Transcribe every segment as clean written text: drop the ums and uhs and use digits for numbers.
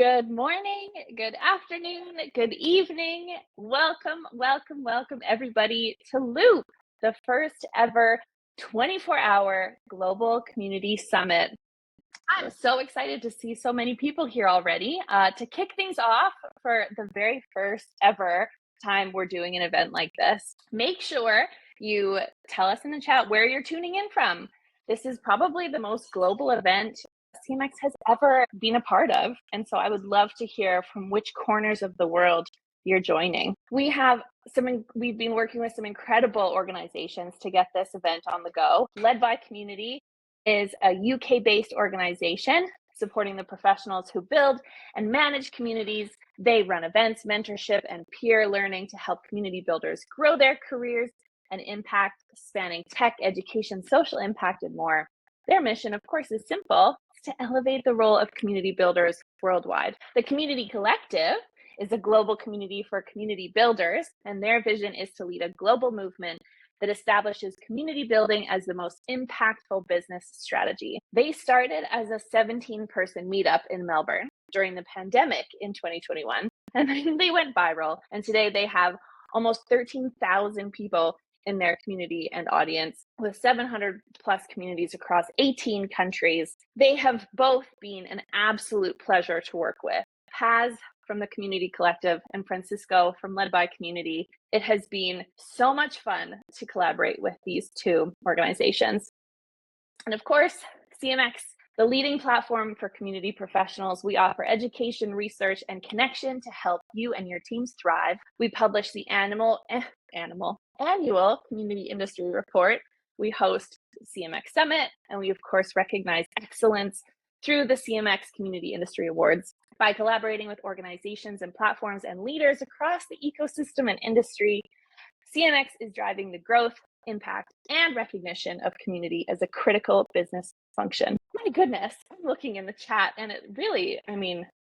Good morning, good afternoon, good evening. Welcome, everybody to Loop, the first ever 24-hour global community summit. I'm so excited to see so many people here already. To kick things off for the very first ever time we're doing an event like this, make sure you tell us in the chat where you're tuning in from. This is probably the most global event CMX has ever been a part of. And so I would love to hear from which corners of the world you're joining. We've been working with some incredible organizations to get this event on the go. Led by Community is a UK-based organization supporting the professionals who build and manage communities. They run events, mentorship, and peer learning to help community builders grow their careers and impact, spanning tech, education, social impact, and more. Their mission, of course, is simple: to elevate the role of community builders worldwide. The Community Collective is a global community for community builders, and their vision is to lead a global movement that establishes community building as the most impactful business strategy. They started as a 17-person meetup in Melbourne during the pandemic in 2021, and then they went viral. And today they have almost 13,000 people in their community and audience, with 700 plus communities across 18 countries. They have both been an absolute pleasure to work with. Paz from the Community Collective and Francisco from Led by Community. It has been so much fun to collaborate with these two organizations. And of course, CMX, the leading platform for community professionals. We offer education, research, and connection to help you and your teams thrive. We publish the annual Community Industry Report. We host CMX Summit, and we, of course, recognize excellence through the CMX Community Industry Awards. By collaborating with organizations and platforms and leaders across the ecosystem and industry, CMX is driving the growth, impact, and recognition of community as a critical business function. My goodness, I'm looking in the chat, and it really,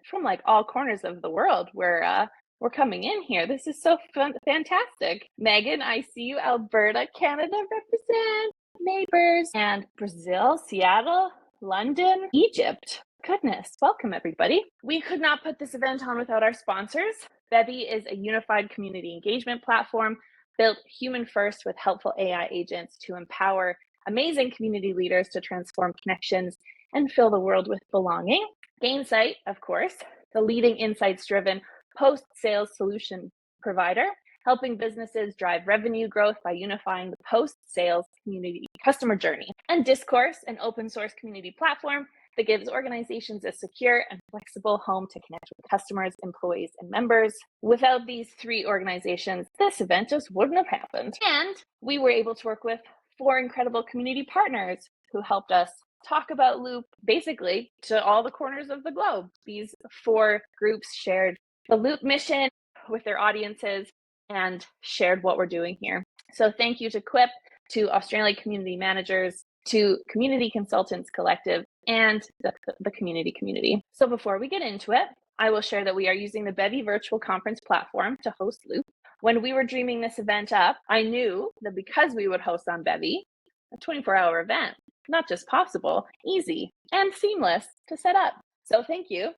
from like all corners of the world, we're coming in here. This is so fantastic. Megan, I see you. Alberta, Canada represent, neighbors, and Brazil, Seattle, London, Egypt. Goodness, welcome everybody. We could not put this event on without our sponsors. Bevy is a unified community engagement platform built human first with helpful AI agents to empower amazing community leaders to transform connections and fill the world with belonging. Gainsight, of course, the leading insights-driven post-sales solution provider, helping businesses drive revenue growth by unifying the post-sales community customer journey. And Discourse, an open source community platform that gives organizations a secure and flexible home to connect with customers, employees, and members. Without these three organizations, this event just wouldn't have happened. And we were able to work with 4 incredible community partners who helped us talk about Loop basically to all the corners of the globe. These 4 groups shared the Loop mission with their audiences and shared what we're doing here. So thank you to Quip, to Australia Community Managers, to Community Consultants Collective, and the community. So before we get into it, I will share that we are using the Bevy virtual conference platform to host Loop. When we were dreaming this event up, I knew that because we would host on Bevy, a 24-hour event, not just possible, easy, and seamless to set up. So thank you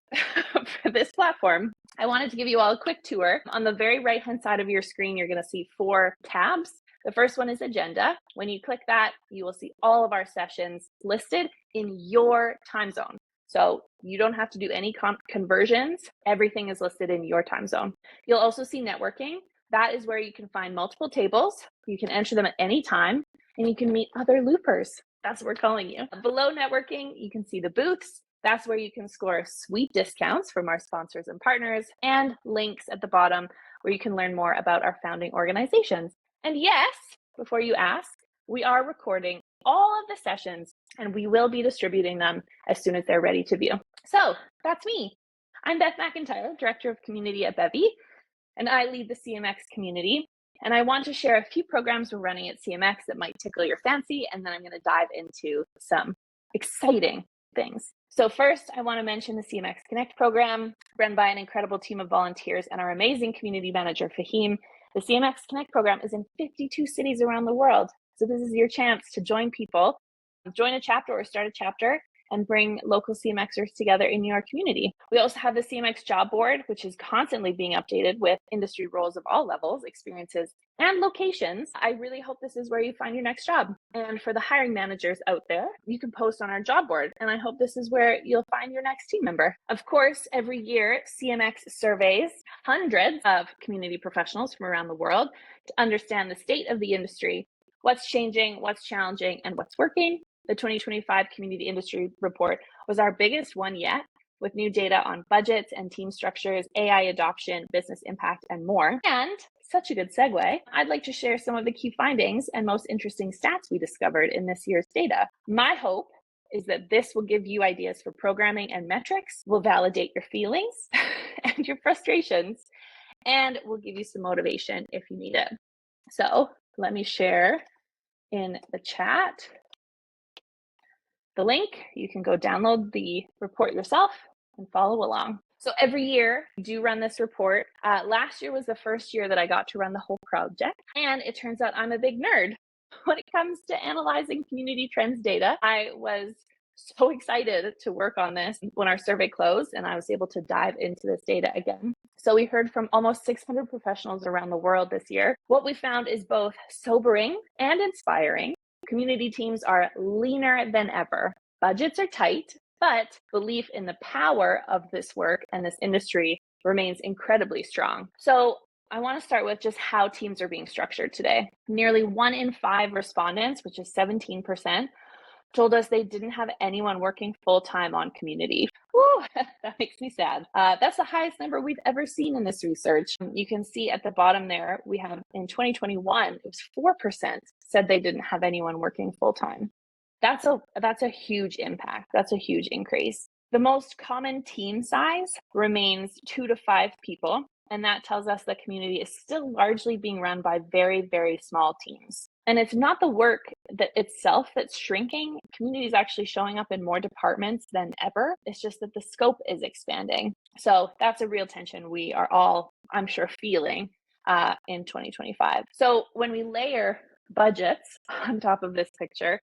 for this platform. I wanted to give you all a quick tour. On the very right-hand side of your screen, you're going to see 4 tabs. The first one is Agenda. When you click that, you will see all of our sessions listed in your time zone. So you don't have to do any conversions. Everything is listed in your time zone. You'll also see Networking. That is where you can find multiple tables. You can enter them at any time, and you can meet other loopers. That's what we're calling you. Below Networking, you can see the booths. That's where you can score sweet discounts from our sponsors and partners, and links at the bottom where you can learn more about our founding organizations. And yes, before you ask, we are recording all of the sessions, and we will be distributing them as soon as they're ready to view. So that's me. I'm Beth McIntyre, Director of Community at Bevy, and I lead the CMX community. And I want to share a few programs we're running at CMX that might tickle your fancy, and then I'm going to dive into some exciting things. So first, I want to mention the CMX Connect program, run by an incredible team of volunteers and our amazing community manager, Fahim. The CMX Connect program is in 52 cities around the world. So this is your chance to join people, join a chapter or start a chapter and bring local CMXers together in your community. We also have the CMX job board, which is constantly being updated with industry roles of all levels, experiences, and locations. I really hope this is where you find your next job. And for the hiring managers out there, you can post on our job board, and I hope this is where you'll find your next team member. Of course, every year, CMX surveys hundreds of community professionals from around the world to understand the state of the industry, what's changing, what's challenging, and what's working. The 2025 Community Industry Report was our biggest one yet, with new data on budgets and team structures, AI adoption, business impact, and more. And such a good segue, I'd like to share some of the key findings and most interesting stats we discovered in this year's data. My hope is that this will give you ideas for programming and metrics, will validate your feelings and your frustrations, and will give you some motivation if you need it. So let me share in the chat the link. You can go download the report yourself and follow along. So every year we do run this report. Last year was the first year that I got to run the whole project, and it turns out I'm a big nerd when it comes to analyzing community trends data. I was so excited to work on this when our survey closed and I was able to dive into this data again. So we heard from almost 600 professionals around the world this year. What we found is both sobering and inspiring. Community teams are leaner than ever. Budgets are tight, but belief in the power of this work and this industry remains incredibly strong. So I want to start with just how teams are being structured today. Nearly 1 in 5 respondents, which is 17%, told us they didn't have anyone working full-time on community. Woo, that makes me sad. That's the highest number we've ever seen in this research. You can see at the bottom there, we have in 2021, it was 4% said they didn't have anyone working full-time. That's a huge impact. That's a huge increase. The most common team size remains 2 to 5 people, and that tells us the community is still largely being run by very, very small teams. And it's not the work that itself that's shrinking. Community is actually showing up in more departments than ever. It's just that the scope is expanding. So that's a real tension we are all, I'm sure, feeling in 2025. So when we layer budgets on top of this picture,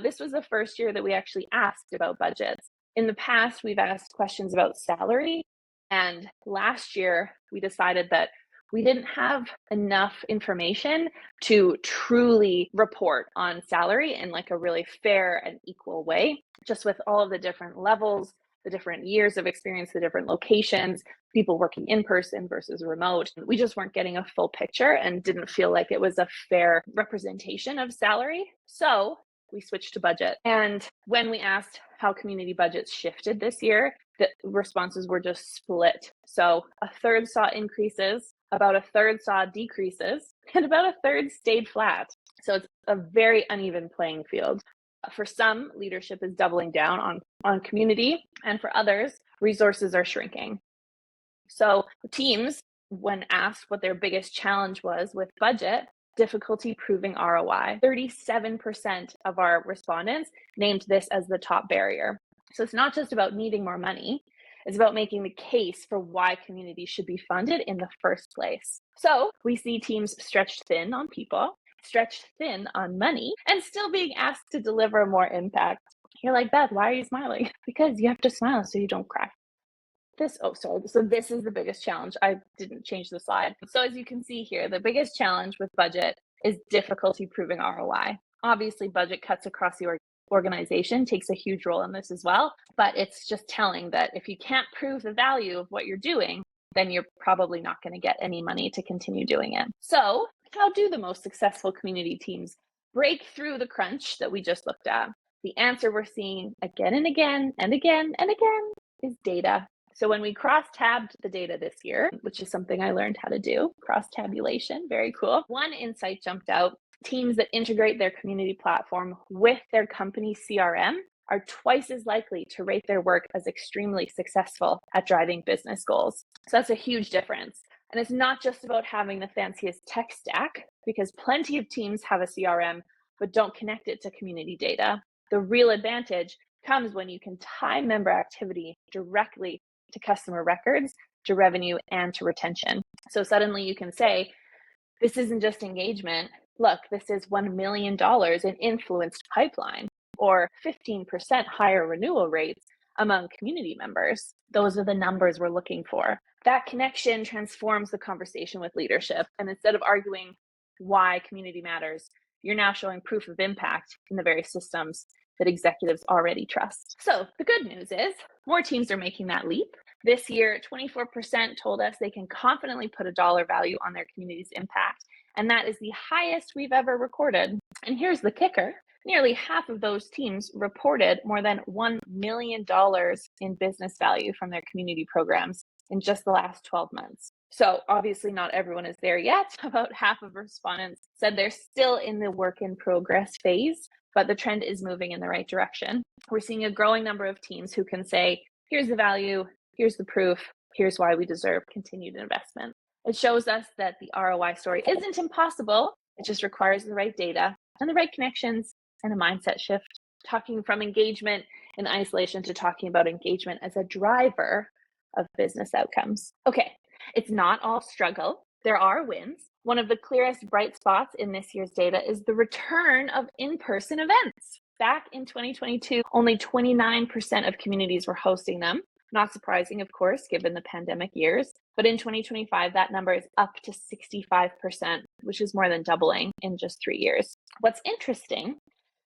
this was the first year that we actually asked about budgets. In the past, we've asked questions about salary. And last year, we decided that we didn't have enough information to truly report on salary in like a really fair and equal way, just with all of the different levels, the different years of experience, the different locations, people working in person versus remote. We just weren't getting a full picture and didn't feel like it was a fair representation of salary. So we switched to budget. And when we asked how community budgets shifted this year, the responses were just split. So a third saw increases, about a third saw decreases, and about a third stayed flat. So it's a very uneven playing field. For some, leadership is doubling down on community, and for others, resources are shrinking. So teams, when asked what their biggest challenge was with budget, difficulty proving ROI. 37% of our respondents named this as the top barrier. So it's not just about needing more money, it's about making the case for why communities should be funded in the first place. So we see teams stretched thin on people, stretched thin on money, and still being asked to deliver more impact. You're like, Beth, why are you smiling? Because you have to smile so you don't cry. So this is the biggest challenge. I didn't change the slide. So as you can see here, the biggest challenge with budget is difficulty proving ROI. Obviously, budget cuts across the organization takes a huge role in this as well, but it's just telling that if you can't prove the value of what you're doing, then you're probably not going to get any money to continue doing it. So how do the most successful community teams break through the crunch that we just looked at? The answer we're seeing again and again and again and again is data. So when we cross-tabbed the data this year, which is something I learned how to do, cross-tabulation, very cool. One insight jumped out. Teams that integrate their community platform with their company CRM are twice as likely to rate their work as extremely successful at driving business goals. So that's a huge difference. And it's not just about having the fanciest tech stack, because plenty of teams have a CRM, but don't connect it to community data. The real advantage comes when you can tie member activity directly to customer records, to revenue, and to retention. So suddenly you can say, this isn't just engagement. Look, this is $1 million in influenced pipeline, or 15% higher renewal rates among community members. Those are the numbers we're looking for. That connection transforms the conversation with leadership. And instead of arguing why community matters, you're now showing proof of impact in the very systems that executives already trust. So the good news is more teams are making that leap. This year, 24% told us they can confidently put a dollar value on their community's impact. And that is the highest we've ever recorded. And here's the kicker. Nearly half of those teams reported more than $1 million in business value from their community programs in just the last 12 months. So obviously not everyone is there yet. About half of respondents said they're still in the work in progress phase, but the trend is moving in the right direction. We're seeing a growing number of teams who can say, here's the value, here's the proof, here's why we deserve continued investment. It shows us that the ROI story isn't impossible. It just requires the right data and the right connections and a mindset shift, talking from engagement in isolation to talking about engagement as a driver of business outcomes. Okay, it's not all struggle. There are wins. One of the clearest bright spots in this year's data is the return of in-person events. Back in 2022, only 29% of communities were hosting them. Not surprising, of course, given the pandemic years. But in 2025, that number is up to 65%, which is more than doubling in just 3 years. What's interesting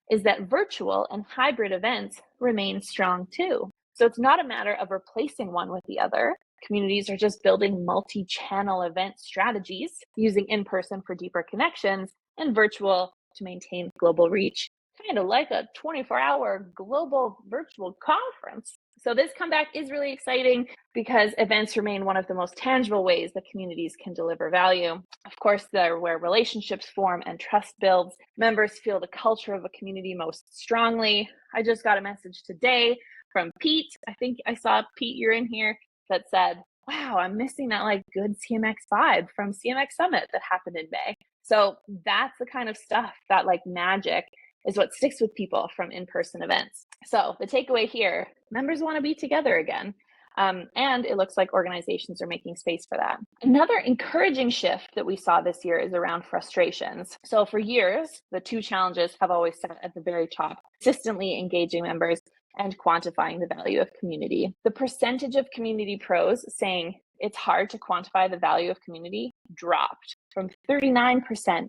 is that virtual and hybrid events remain strong too. So it's not a matter of replacing one with the other. Communities are just building multi-channel event strategies, using in-person for deeper connections and virtual to maintain global reach, kind of like a 24-hour global virtual conference. So this comeback is really exciting because events remain one of the most tangible ways that communities can deliver value. Of course, they're where relationships form and trust builds. Members feel the culture of a community most strongly. I just got a message today from Pete. I think I saw Pete, you're in here, that said, wow, I'm missing that like good CMX vibe from CMX Summit that happened in May. So that's the kind of stuff that like magic is what sticks with people from in-person events. So the takeaway here, members want to be together again. And it looks like organizations are making space for that. Another encouraging shift that we saw this year is around frustrations. So for years, the two challenges have always sat at the very top, consistently engaging members and quantifying the value of community. The percentage of community pros saying it's hard to quantify the value of community dropped from 39%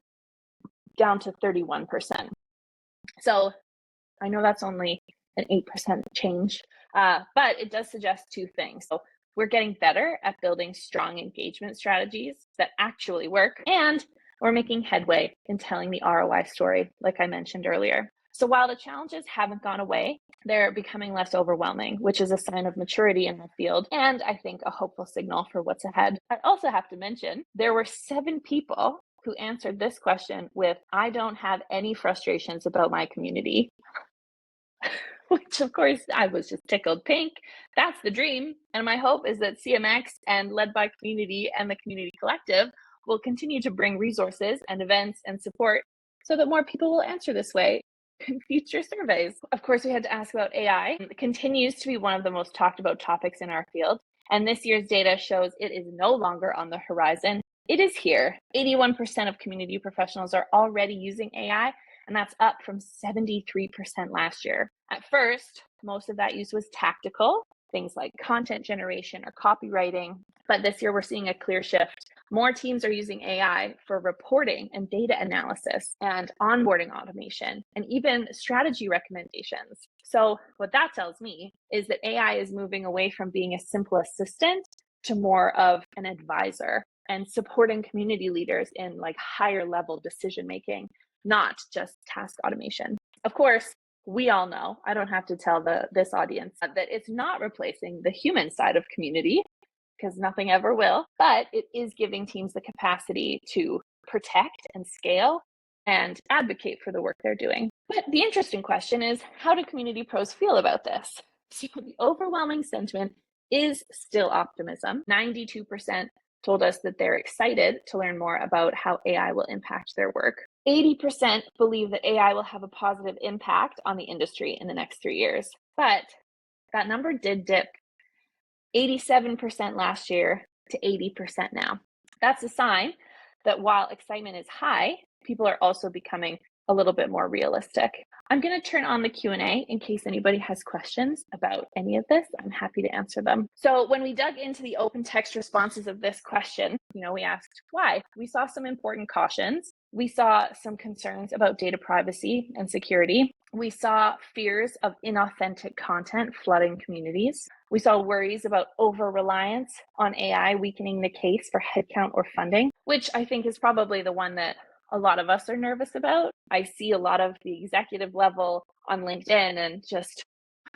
down to 31%. So I know that's only an 8% change, but it does suggest two things. So we're getting better at building strong engagement strategies that actually work, and we're making headway in telling the ROI story, like I mentioned earlier. So while the challenges haven't gone away, they're becoming less overwhelming, which is a sign of maturity in the field, and I think a hopeful signal for what's ahead. I also have to mention, there were 7 people who answered this question with, I don't have any frustrations about my community. Which of course I was just tickled pink. That's the dream. And my hope is that CMX and Led by Community and the Community Collective will continue to bring resources and events and support so that more people will answer this way in future surveys. Of course, we had to ask about AI. It continues to be one of the most talked about topics in our field. And this year's data shows it is no longer on the horizon. It is here. 81% of community professionals are already using AI, and that's up from 73% last year. At first, most of that use was tactical, things like content generation or copywriting. But this year, we're seeing a clear shift. More teams are using AI for reporting and data analysis and onboarding automation and even strategy recommendations. So what that tells me is that AI is moving away from being a simple assistant to more of an advisor and supporting community leaders in like higher level decision making, not just task automation. Of course, we all know, I don't have to tell this audience that it's not replacing the human side of community, because nothing ever will, but it is giving teams the capacity to protect and scale and advocate for the work they're doing. But the interesting question is, how do community pros feel about this? So the overwhelming sentiment is still optimism. 92% told us that they're excited to learn more about how AI will impact their work. 80% believe that AI will have a positive impact on the industry in the next 3 years. But that number did dip 87% last year to 80% now. That's a sign that while excitement is high, people are also becoming a little bit more realistic. I'm going to turn on the Q&A in case anybody has questions about any of this. I'm happy to answer them. So when we dug into the open text responses of this question, we asked why. We saw some important cautions. We saw some concerns about data privacy and security. We saw fears of inauthentic content flooding communities. We saw worries about over-reliance on AI weakening the case for headcount or funding, which I think is probably the one that a lot of us are nervous about. I see a lot of the executive level on LinkedIn and just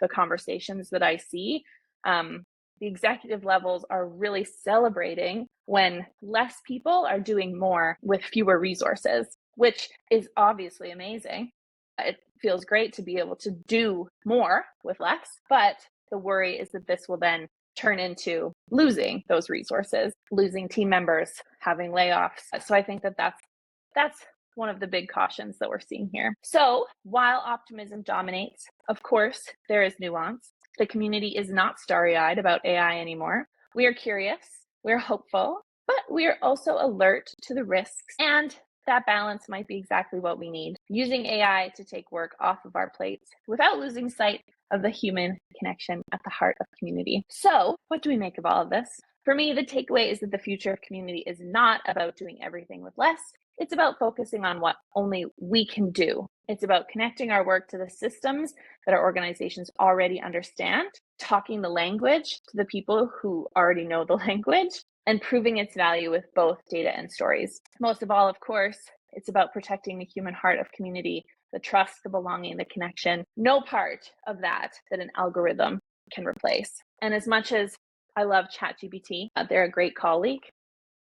the conversations that I see. The executive levels are really celebrating when less people are doing more with fewer resources, which is obviously amazing. It feels great to be able to do more with less, but the worry is that this will then turn into losing those resources, losing team members, having layoffs. So I think that that's one of the big cautions that we're seeing here. So while optimism dominates, of course, there is nuance. The community is not starry-eyed about AI anymore. We are curious, we're hopeful, but we are also alert to the risks, and that balance might be exactly what we need. Using AI to take work off of our plates without losing sight of the human connection at the heart of community. So what do we make of all of this? For me, the takeaway is that the future of community is not about doing everything with less. It's about focusing on what only we can do. It's about connecting our work to the systems that our organizations already understand, talking the language to the people who already know the language, and proving its value with both data and stories. Most of all, of course, it's about protecting the human heart of community, the trust, the belonging, the connection. No part of that an algorithm can replace. And as much as I love ChatGPT, they're a great colleague,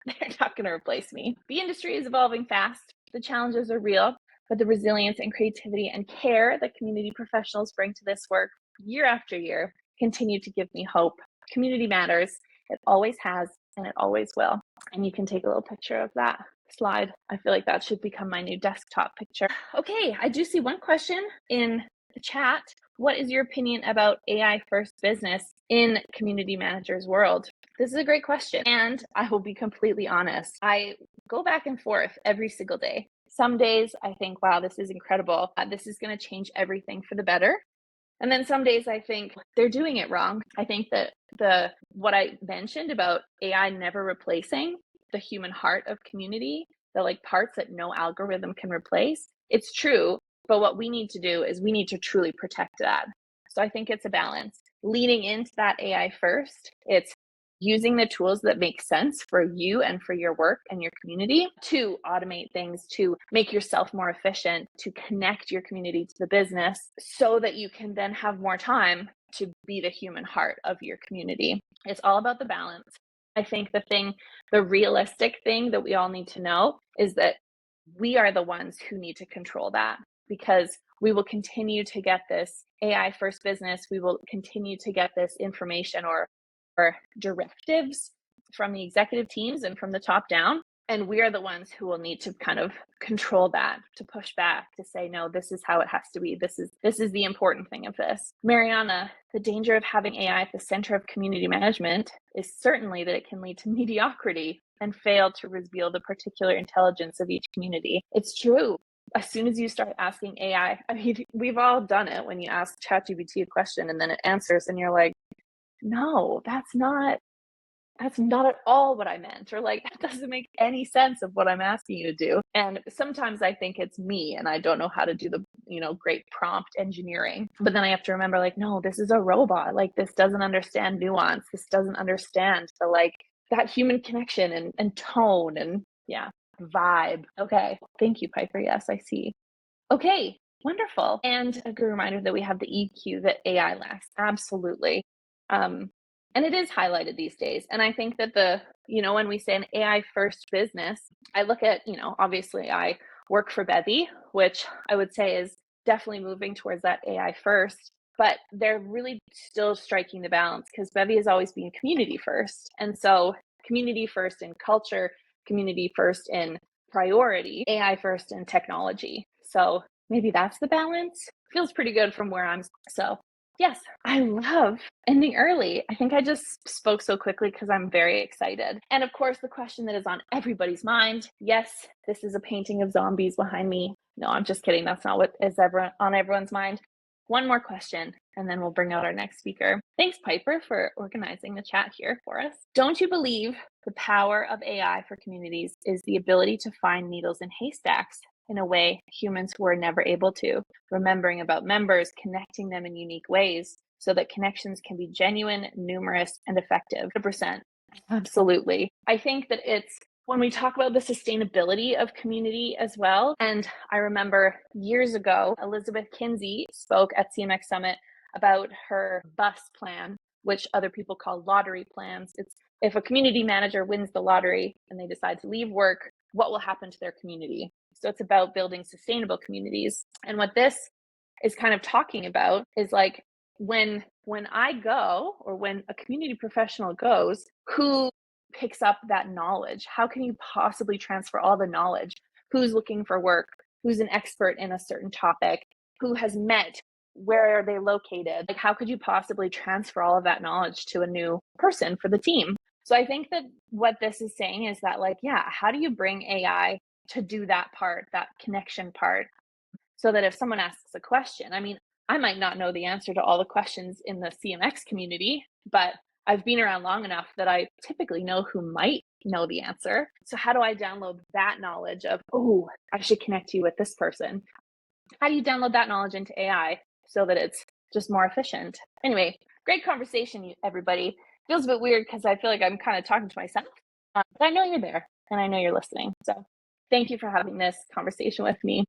they're not going to replace me. The industry is evolving fast. The challenges are real, but the resilience and creativity and care that community professionals bring to this work year after year continue to give me hope. Community matters. It always has, and it always will. And you can take a little picture of that slide. I feel like that should become my new desktop picture. Okay, I do see one question in the chat. What is your opinion about AI first business in community managers' world? This is a great question, and I will be completely honest. I go back and forth every single day. Some days I think, wow, this is incredible. This is going to change everything for the better. And then some days I think they're doing it wrong. I think that what I mentioned about AI never replacing the human heart of community, the parts that no algorithm can replace, it's true. But what we need to do is we need to truly protect that. So I think it's a balance. Leaning into that AI first, it's using the tools that make sense for you and for your work and your community to automate things, to make yourself more efficient, to connect your community to the business so that you can then have more time to be the human heart of your community. It's all about the balance. I think the realistic thing that we all need to know is that we are the ones who need to control that, because we will continue to get this AI first business. We will continue to get this information or directives from the executive teams and from the top down. And we are the ones who will need to kind of control that, to push back, to say, no, this is how it has to be. This is the important thing of this. Mariana, the danger of having AI at the center of community management is certainly that it can lead to mediocrity and fail to reveal the particular intelligence of each community. It's true. As soon as you start asking AI, I mean, we've all done it when you ask ChatGPT a question and then it answers and you're like, no, that's not at all what I meant, or that doesn't make any sense of what I'm asking you to do. And sometimes I think it's me and I don't know how to do the, great prompt engineering. But then I have to remember, no, this is a robot. This doesn't understand nuance. This doesn't understand that human connection and tone and vibe. Okay. Thank you, Piper. Yes, I see. Okay. Wonderful. And a good reminder that we have the EQ that AI lacks. Absolutely. And it is highlighted these days. And I think that when we say an AI first business, I look at, obviously I work for Bevy, which I would say is definitely moving towards that AI first, but they're really still striking the balance because Bevy has always been community first. And so community first in culture, community first in priority, AI first in technology. So maybe that's the balance. Feels pretty good from where I'm. So yes, I love ending early. I think I just spoke so quickly because I'm very excited. And of course, the question that is on everybody's mind, yes, this is a painting of zombies behind me. No, I'm just kidding. That's not what is on everyone's mind. One more question, and then we'll bring out our next speaker. Thanks, Piper, for organizing the chat here for us. Don't you believe the power of AI for communities is the ability to find needles in haystacks in a way humans were never able to, remembering about members, connecting them in unique ways so that connections can be genuine, numerous, and effective? 100%. Absolutely. I think that it's when we talk about the sustainability of community as well. And I remember years ago, Elizabeth Kinsey spoke at CMX Summit about her bus plan, which other people call lottery plans. It's if a community manager wins the lottery and they decide to leave work, what will happen to their community? So it's about building sustainable communities. And what this is kind of talking about is like when I go, or when a community professional goes, who picks up that knowledge? How can you possibly transfer all the knowledge? Who's looking for work? Who's an expert in a certain topic? Who has met? Where are they located? Like, how could you possibly transfer all of that knowledge to a new person for the team? So I think that what this is saying is that, like, yeah, how do you bring AI to do that part, that connection part, so that if someone asks a question, I mean, I might not know the answer to all the questions in the CMX community, but I've been around long enough that I typically know who might know the answer. So how do I download that knowledge of, oh, I should connect you with this person? How do you download that knowledge into AI so that it's just more efficient? Anyway, great conversation, everybody. Feels a bit weird because I feel like I'm kind of talking to myself, but I know you're there and I know you're listening. So thank you for having this conversation with me.